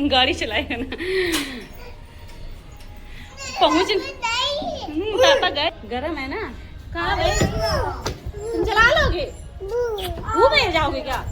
गाड़ी चलाएगा ना। पहुँच पापा गए, गरम है ना। कहाँ भाई तुम चला लोगे? वो में जाओगे क्या?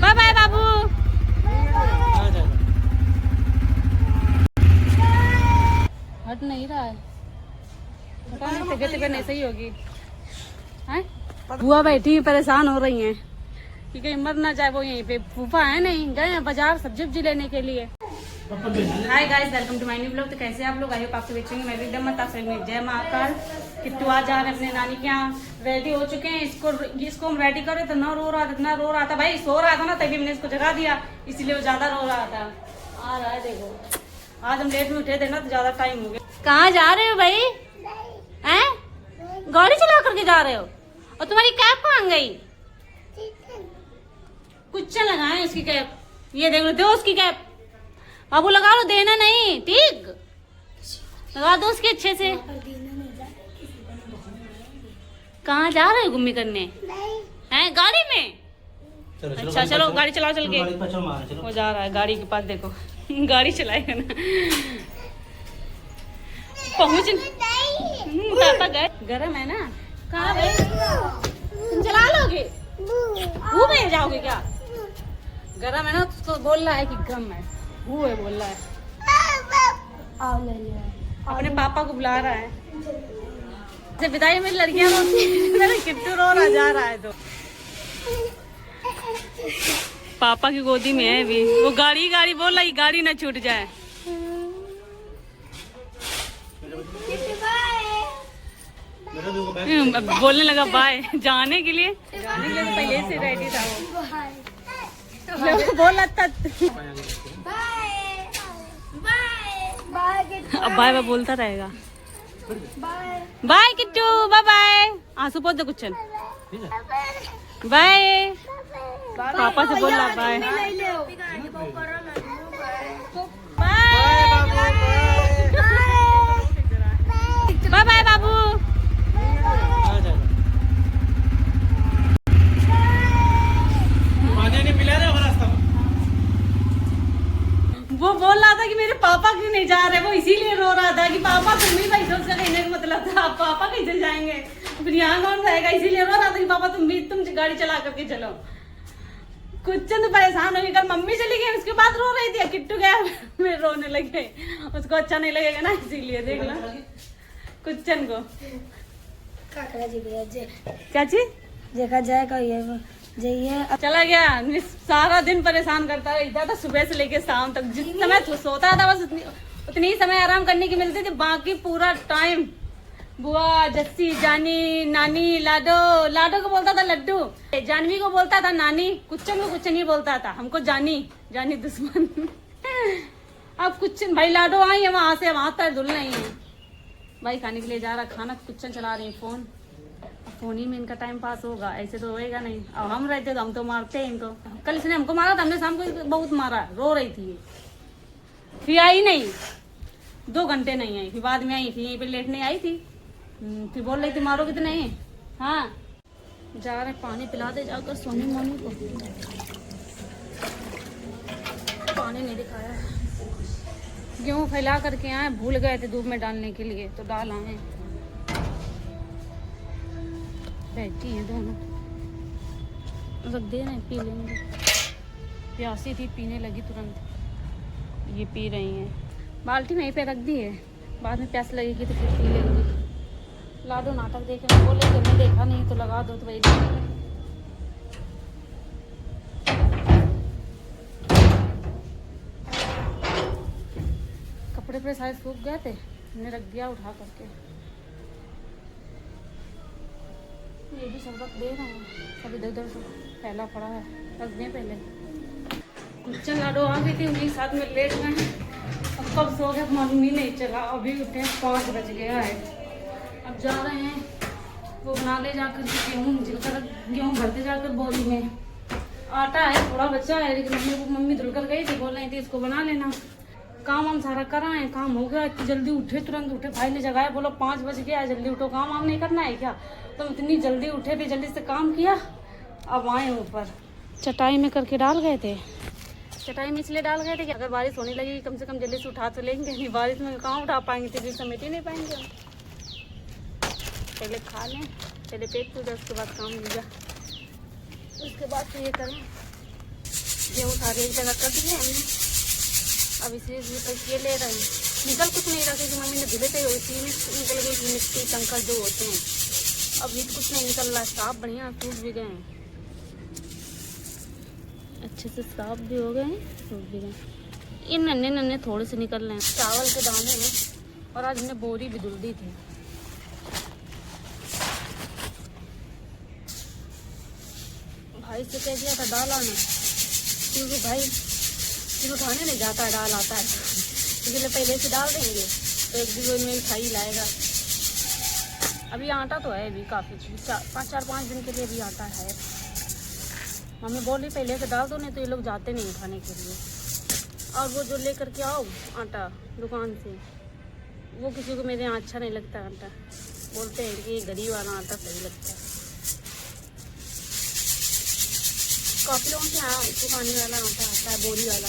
बाय बाय बाबू। हट नहीं रहा है, पता नहीं तबीयत नहीं सही होगी। बुआ बैठी परेशान हो रही हैं कि कहीं मर ना जाए। वो यहीं पे फूफा है नहीं, गए हैं बाजार सब्जी वब्जी लेने के लिए। Hi guys, welcome to my new blog. तो कैसे आप लोग? आई होप आपसे बेचेंगे। मैं भी एकदम मत आप में जय महाकाल। किट्टू आज जा रहे अपने नानी के यहाँ, रेडी हो चुके हैं। इसको हम रेडी करे तो ना रो रहा था भाई, सो रहा था ना, तभी हमने इसको जगा दिया, इसलिए वो ज्यादा रो रहा था। आ रहा है देखो, आज हम लेट में उठे थे ना तो ज्यादा टाइम हो गया। कहाँ जा रहे हो भाई? हैं गाड़ी चला करके जा रहे हो? और तुम्हारी कैप कहाँ गई? कुछ लगाए उसकी कैप, ये देख लो, दो उसकी कैप। बाबू लगा लो, देना नहीं, ठीक लगा दो उसके अच्छे से। कहाँ जा रहे हो घूमी करने? हैं गाड़ी में? अच्छा चलो गाड़ी चलाओ चल के। वो जा रहा है गाड़ी के पास, देखो गाड़ी चलाएगा ना। पहुँच पापा गए, गरम है ना। कहाँ भाई तुम चला लोगे? वो में जाओगे क्या? गरम है ना, उसको बोल रहा है कि गम है, वो है बोल रहा है। अपने पापा को बुला रहा है। जब विदाई में लड़कियां मेरा किट्टू रो रहा जा रहा है तो पापा की गोदी में है अभी। वो गाड़ी बोल रहा है, गाड़ी ना छूट जाए। बोलने लगा बाय, जाने के लिए तो पहले से रेडी था वो। बोला था अब बाय बाय बोलता रहेगा। Bye Kittu, bye bye. आंसू पोत दो कुछ। बाय, पापा से बोल रहा बाय बाय बाय बाबू। वो बोल रहा था कि मेरे पापा क्यों नहीं जा रहे, वो इसीलिए रो रहा था कि पापा तुम ही बैठो। उसका कहने का मतलब था आप पापा कैसे जाएंगे, फिर यहाँ कौन रहेगा, इसीलिए रो रहा था कि पापा तुम गाड़ी चला करके चलो। कुछ तो परेशान हो गई, कल मम्मी चली गई, उसके बाद रो रही थी। किट्टू गया मैं रोने लगे, उसको अच्छा नहीं लगेगा ना, इसीलिए देख लो कुचन को क्या चीज देखा जाएगा। ये चला गया, सारा दिन परेशान करता रहता था सुबह से लेके शाम तक। जिस समय सोता था बस उतनी ही समय आराम करने की मिलती थी, बाकी पूरा टाइम बुआ, जस्सी, जानी, नानी, लाडो को बोलता था लड्डू, जानवी को बोलता था नानी, कुचन को कुचन ही बोलता था, हमको जानी दुश्मन। अब कुचन भाई लाडो आई है वहां से, वहां तक धुल नहीं है भाई। खाने के लिए जा रहा, खाना कुचन चला रही है फोन ही में इनका टाइम पास होगा, ऐसे तो होएगा नहीं। अब हम रहते तो हम तो मारते हैं इनको। कल इसने हमको मारा था, हमने शाम को बहुत मारा, रो रही थी। फिर आई नहीं, 2 घंटे नहीं आई, फिर बाद में आई थी, यहीं पे लेटने आई थी। फिर बोल रही थी मारोगे तो नहीं। हाँ जा रहे, पानी पिला दे जाकर सोनी मोनी को। पानी नहीं दिखाया, गेहूँ फैला करके आए, भूल गए थे धूप में डालने के लिए तो डाल आए। बैठी हैं दोनों, रख दे रहे, पी लेंगे। प्यासी थी, पीने लगी तुरंत, ये पी रही हैं। बाल्टी वहीं पे रख दी है, बाद में प्यास लगेगी तो फिर पी लेंगे। लाडो नाटक देखे, मैं बोले कि मैं देखा नहीं तो लगा दो, तो वही कपड़े पे शायद सूख गए थे, हमने रख दिया उठा करके। ये भी सब रख दे रहा हूँ, सब इधर उधर से फैला पड़ा है, रख दें पहले। कुचन लाडो आ गई थी, उन्हीं साथ में लेट गए। अब कब सो गए मम्मी नहीं चला, अभी उठे 5 बज गया है। अब जा रहे हैं, वो बना ले जाकर गेहूँ भरते जाकर बोरी में। आटा है थोड़ा बचा है, लेकिन मम्मी धुल कर गई थी, बोल रही थी इसको बना लेना। काम वाम सारा कराए, काम हो गया, जल्दी उठे, तुरंत उठे, भाई ने जगाया, बोलो 5 बज गया, जल्दी उठो, काम वाम नहीं करना है क्या? तो इतनी जल्दी उठे भी, जल्दी से काम किया, अब आए ऊपर। चटाई में करके डाल गए थे। चटाई में इसलिए डाल गए थे कि अगर बारिश होने लगेगी कम से कम जल्दी से उठा तो लेंगे, नहीं बारिश में कहाँ उठा पाएंगे, तो समेट ही नहीं पाएंगे हम। पहले खा लें, पहले पेट पूजा, उसके बाद काम लिया, उसके बाद तो ये करें। गेहूँ सारे एक जगह कर दिए हमने, अब इसे ये ले रहे हैं। निकल कुछ नहीं रहा क्योंकि मम्मी ने धुले थे, इसी में निकल गई थी मिट्टी कंकड़ जो होते हैं। अब ये कुछ नहीं निकल रहा, साफ बढ़िया सूख भी गए हैं, अच्छे से साफ भी हो गए हैं, सूख भी गए। ये नन्हे नन्हे थोड़े से निकल रहे हैं चावल के दाने हैं। और आज हमने बोरी भी धुल दी थी। भाई से कह दिया था डाल आना, क्योंकि भाई फिर उठाने नहीं जाता है, डाल आता है, इसलिए पहले से डाल देंगे तो एक दिन में खा ही लाएगा। अभी आटा तो है अभी काफ़ी, 4-5 दिन के लिए भी आटा है। मम्मी बोल रही पहले से डाल दो, नहीं तो ये लोग जाते नहीं उठाने के लिए। और वो जो लेकर के आओ आटा दुकान से, वो किसी को मेरे यहाँ अच्छा नहीं लगता आटा, बोलते हैं कि ये गरीब वाला आटा सही लगता है। काफ़ी लोगों के यहाँ दुकानी वाला आटा आता है, बोरी वाला।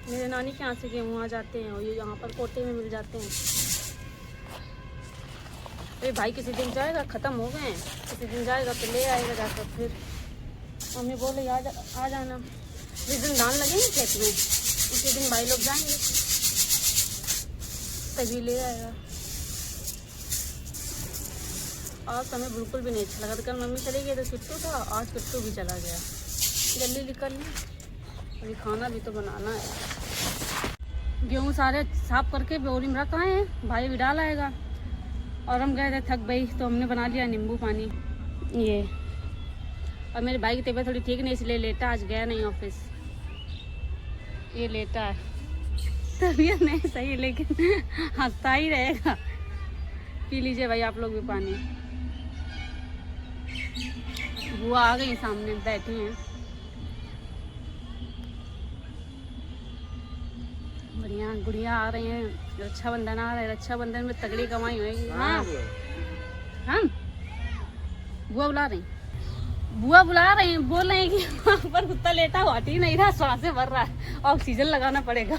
मेरे नानी के यहाँ से गेहूँ आ जाते हैं और ये यहाँ पर कोटे में मिल जाते हैं। अरे भाई किसी दिन जाएगा, ख़त्म हो गए हैं, किसी दिन जाएगा तो ले आएगा जाकर। फिर मम्मी बोले आ जाना, जिस दिन धान लगेंगे खेत में उसी दिन भाई लोग जाएंगे, तभी ले आएगा। आज तो हमें बिल्कुल भी नहीं अच्छा लगा था। कल मम्मी चली गई तो किट्टू था, आज किट्टू भी चला गया। जल्दी निकल लें, अभी खाना भी तो बनाना है। गेहूँ सारे साफ करके बोरी में रखा है, भाई भी डाल आएगा। और हम गए थे थक गई तो हमने बना लिया नींबू पानी ये। और मेरे भाई की तबीयत थोड़ी ठीक नहीं, इसलिए लेटा, आज गया नहीं ऑफिस, ये लेटा है। तबीयत नहीं सही लेकिन हंसता ही रहेगा। पी लीजिए भाई आप लोग भी पानी। बुआ आ गई, सामने बैठी हैं, बढ़िया। गुड़िया आ रही हैं, रक्षाबंधन आ रहा है, रक्षाबंधन में तगड़ी कमाई होगी। हाँ हाँ बुआ बुला रही, बुआ बुला रही हैं, बोल रहे हैं कि वहाँ पर कुत्ता लेटा हुआ हट ही नहीं रहा, सांसें भर रहा है, ऑक्सीजन लगाना पड़ेगा।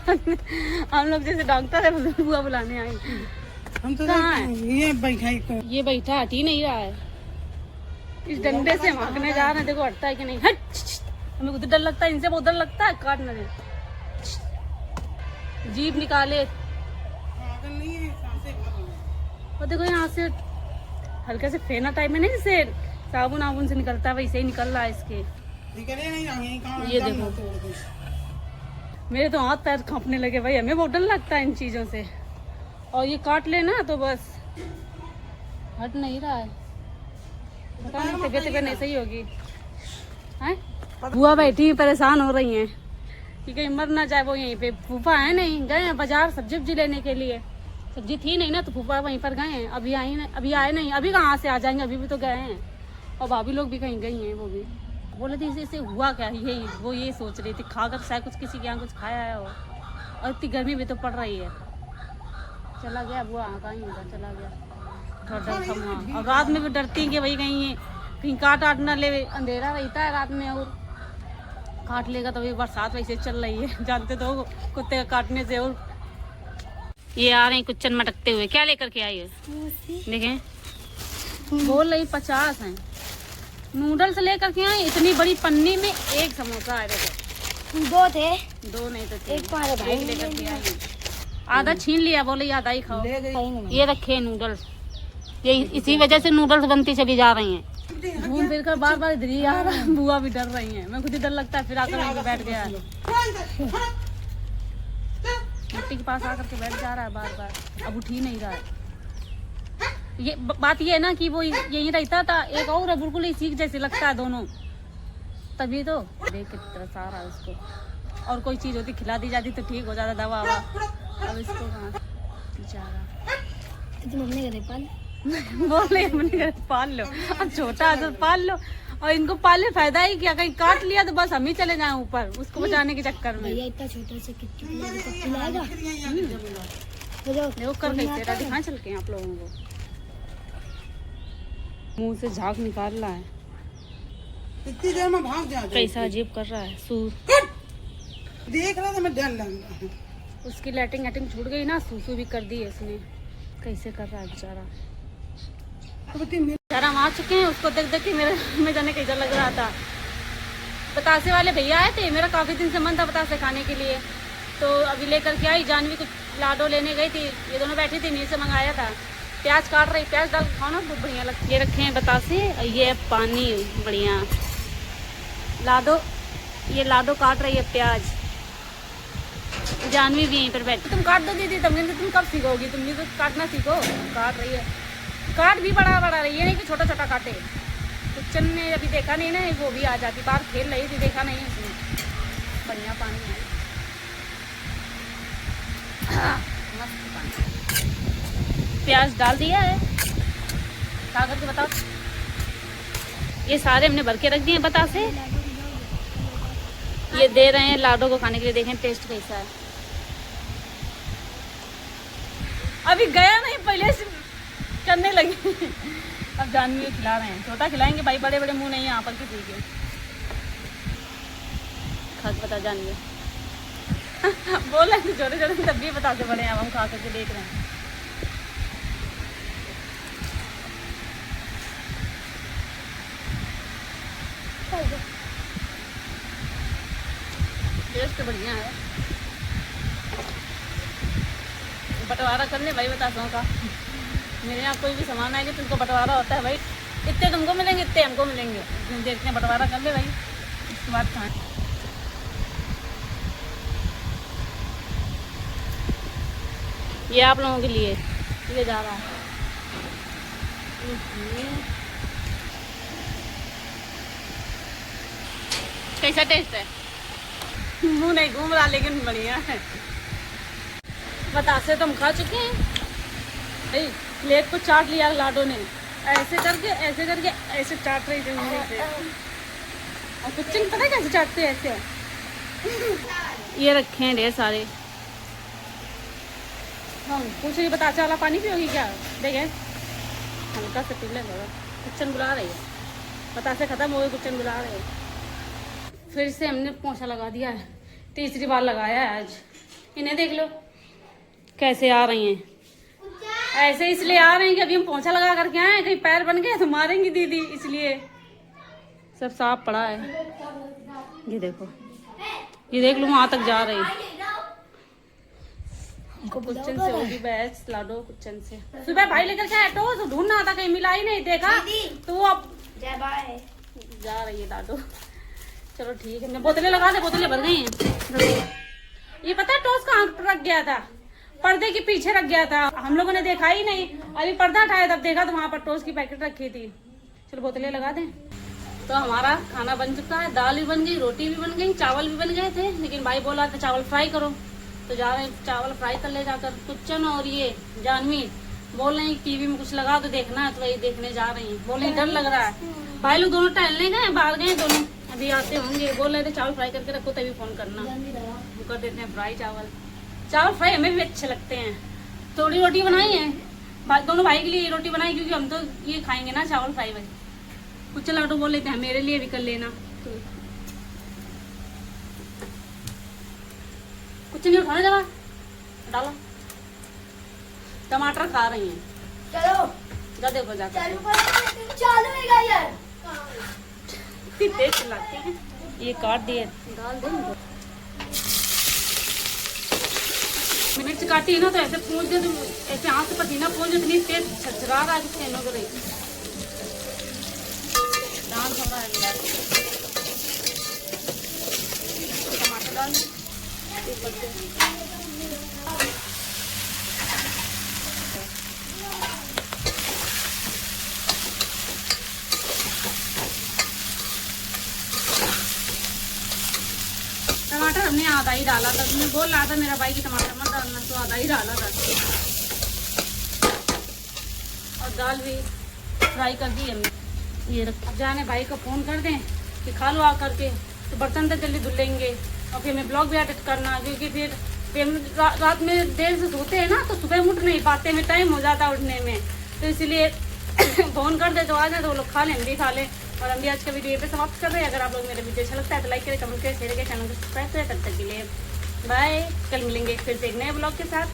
हम लोग जैसे डॉक्टर है, बुआ बुलाने आई। हम तो कहाँ है? ये बैठा ये बैठा हट ही नहीं रहा है, इस डंडे से मारने जा रहे हैं, देखो हटता है कि नहीं। हट, हमें उधर डर लगता है, इनसे बहुत डर लगता है, काट न दे। जीभ निकाले और देखो यहाँ से हल्का से फेना टाइप में नहीं, जैसे साबुन आबुन से निकलता है वैसे ही निकल रहा है इसके। ये देखो मेरे तो हाथ पैर कांपने लगे भाई, हमें बहुत डर लगता है इन चीजों से। और ये काट लेना तो बस हट नहीं रहा है, पता नहीं तबीयत नहीं सही होगी। बुआ बैठी परेशान हो रही हैं कि कहीं मर ना जाए। वो यहीं पे फूफा है नहीं, गए हैं बाजार सब्जी लेने के लिए, सब्जी थी नहीं ना तो फूफा वहीं पर गए हैं। अभी आए नहीं, अभी कहाँ से आ जाएंगे, अभी भी तो गए हैं। और भाभी लोग भी कहीं गई हैं, वो भी बोले थे इसे हुआ क्या, यही वो ये सोच रही थी, खाकर शायद कुछ किसी के यहाँ कुछ खाया है। और इतनी गर्मी भी तो पड़ रही है। चला गया बुआ, कहीं होगा, चला गया। थोड़ा डर था वहाँ। और रात में भी डरती कि भाई कहीं काट आट ना ले, अंधेरा रहता है रात में और काट लेगा। तो बरसात वैसे चल रही है, जानते तो कुत्ते का काटने से। और ये आ रहे हैं कुचन मटकते हुए, क्या लेकर के आई है देखें, बोल रही 50 हैं नूडल्स लेकर के आई, इतनी बड़ी पन्नी में एक समोसा आए। देखो 2 थे, 2 नहीं तो 3, एक तुम्हारे भाई एक लेकर के आई। आधा छीन लिया, बोले आधा ही खाओ। ये रखे नूडल्स, ये इसी वजह से नूडल्स बनती चली जा रही हैं। घूम फिर कर बार बार इधर ही आ रहा है। बुआ भी डर रही हैं, मैं खुद ही डर लगता है, फिर आकर वहीं पे बैठ गया है, मिट्टी के पास आकर के बैठ जा रहा है बार बार, अब उठ ही नहीं रहा है। ये बात ये है ना कि वो यहीं रहता था, एक और है बिल्कुल ही सीख जैसे लगता है दोनों, तभी तो देख कितना सारा है उसको। और कोई चीज़ होती खिला दी जाती तो ठीक हो जाता, दवा ववा। अब इसको कहाँ बेचारा मम्मी का पाल बोल रही है पाल लो, अब छोटा है तो पाल लो। और इनको पालने फायदा ही क्या, कहीं काट लिया तो बस हम ही चले जाएं ऊपर उसको बचाने के चक्कर में। भैया इतना छोटा से किट्टू खिलाएगा, देखो कर कैसे रहा, दिखाएं चल के आप लोगों को। मुंह से झाग निकाल रहा है, इतनी देर में भाग जा कैसा अजीब कर रहा है सूर। देख रहा था मैं, डर लग रहा। उसकी लैटिंग एटिंग छूट गई ना, सूसू भी कर दी है इसने। कैसे कर रहा है बेचारा। बेचारा हम आ चुके हैं, उसको देख देख के मेरे में जाने कैसा लग रहा था। बतासे वाले भैया आए थे, मेरा काफ़ी दिन से मन था बतासे खाने के लिए, तो अभी लेकर के आई। जानवी कुछ लाडो लेने गई थी, ये दोनों बैठी थी, नीचे से मंगाया था। प्याज काट रही, प्याज डाल खाओ ना, बहुत बढ़िया लगती है। ये रखे हैं बतासे, ये है पानी बढ़िया। लाडो, ये लाडो काट रही है प्याज। जानवी भी यहीं पर बैठी। तुम काट दो दीदी, तुम कब सीखोगी, तुम भी तो काटना सीखो। काट रही है, काट भी बड़ा बड़ा रही है, नहीं कि छोटा छोटा काटे। कुचन ने अभी देखा नहीं ना, वो भी आ जाती, बाहर खेल रही थी, देखा नहीं उसने। बढ़िया पानी है, मस्त पानी। प्याज डाल दिया है, खा करके बताओ। ये सारे हमने भर के रख दिए बतासे। ये दे रहे हैं लाडो को खाने के लिए, देखें टेस्ट कैसा है। अभी गया नहीं, पहले से करने लगे। अब जानवी खिला रहे हैं, छोटा खिलाएंगे भाई, बड़े बड़े मुंह नहीं है यहाँ पर किसी के। खा के बता जानवी। बोल रहे छोटे छोटे, तब भी बता से बड़े हैं, अब हम खा करके देख रहे हैं। टेस्ट बढ़िया है। बंटवारा कर ले भाई बतासों का। मेरे यहाँ कोई भी सामान आएगा तो उनको बंटवारा होता है भाई। इतने तुमको मिलेंगे, इतने हमको मिलेंगे। देखते हैं, बंटवारा कर ले भाई, उसके बाद खाएं। ये आप लोगों के लिए ये जा रहा है। कैसा टेस्ट है? मुंह नहीं घूम रहा, लेकिन बढ़िया है। बतासे तो हम खा चुके हैं भाई। प्लेट को चाट लिया लाडो ने, ऐसे करके ऐसे करके ऐसे चाट रही थी मुंह से। और कुछ पता है कैसे चाटते हैं ऐसे। ये रखे हैं ढेर सारे। हाँ पूछो, ये बतासे वाला पानी पियोगी क्या? देखे हल्का से पी ले बाबा। कुचन बुला रही है, बतासे खत्म हो गए, कुचन बुला रहे हैं। फिर से हमने पोंछा लगा दिया है, तीसरी बार लगाया है आज। इन्हें देख लो कैसे आ रही हैं। ऐसे इसलिए आ रही हैं कि अभी हम पोंछा लगा करके आए हैं, कहीं पैर बन गए तो मारेंगी दीदी, इसलिए सब साफ पड़ा है। ये देखो, ये देख लो वहां तक जा रही है। कुचन से होगी बैच लाडो, कुचन से सुबह भाई लेकर के आया तो ढूंढना था, कहीं मिला ही नहीं, देखा तो वो अब जा रही है लाडो। चलो ठीक है, बोतलें लगा दे, बोतलें भर गई हैं। ये पता है टोस्ट कहाँ रख गया था? पर्दे के पीछे रख गया था, हम लोगों ने देखा ही नहीं। अभी पर्दा उठाया तब देखा तो वहाँ पर टोस्ट की पैकेट रखी थी। चलो बोतलें लगा दें। तो हमारा खाना बन चुका है, दाल भी बन गई, रोटी भी बन गई, चावल भी बन गए थे, लेकिन भाई बोला था चावल फ्राई करो, तो जा रहे हैं चावल फ्राई कर ले जाकर। कुचन और ये जानवी बोल रहे हैं टीवी में कुछ लगा तो देखना है, तो वही देखने जा रही है। बोल रहे डर लग रहा है। भाई लोग दोनों टहलने गए, बाहर गए दोनों, अभी आते होंगे। बोल रहे थे चावल फ्राई करके रखो तभी फोन करना। वो कर देते हैं फ्राई चावल। चावल फ्राई हमें भी अच्छे लगते हैं। थोड़ी रोटी बनाई है दोनों भाई के लिए, ये रोटी बनाई क्योंकि हम तो ये खाएंगे ना चावल फ्राई भाई। कुछ लाडो बोल लेते हैं मेरे लिए भी कर लेना। तो कुछ नहीं उठाने जगह डालो। टमाटर खा रही हैं, चलो जा देखो जाकर। चालू है यार, तेज चलाते हैं। ये काट दिए, डाल दो। मिर्च काटी है ना तो ऐसे पूंछ दे, तो ऐसे हाथ से पसीना पूंछ दे, इतनी तेज छचरा रहा है कि कहने को नहीं। डाल थोड़ा है, टमाटर डाल ऊपर से। टमाटर हमने आधा ही डाला था, मैं बोल रहा था मेरा भाई की टमाटर मत डालना, तो आधा ही डाला था। और दाल भी फ्राई कर दी हमने। ये रख, अब जाने भाई को फ़ोन कर दें कि खा लो आ करके, तो बर्तन तो जल्दी धुल लेंगे। और फिर मैं ब्लॉग भी एडिट करना, क्योंकि फिर रात में देर से सोते हैं ना, तो सुबह उठ नहीं पाते हैं, टाइम हो जाता है उठने में, तो इसलिए फ़ोन कर दे तो आ जाए तो वो लोग खा लें, भी खा लें, और हम भी आज का वीडियो पे समाप्त कर रहे हैं। अगर आप लोग मेरा वीडियो अच्छा लगता है तो लाइक करें, कमेंट करें, शेयर करें, चैनल को सब्सक्राइब करें। तब तक के लिए बाय। कल मिलेंगे फिर से एक नए ब्लॉग के साथ।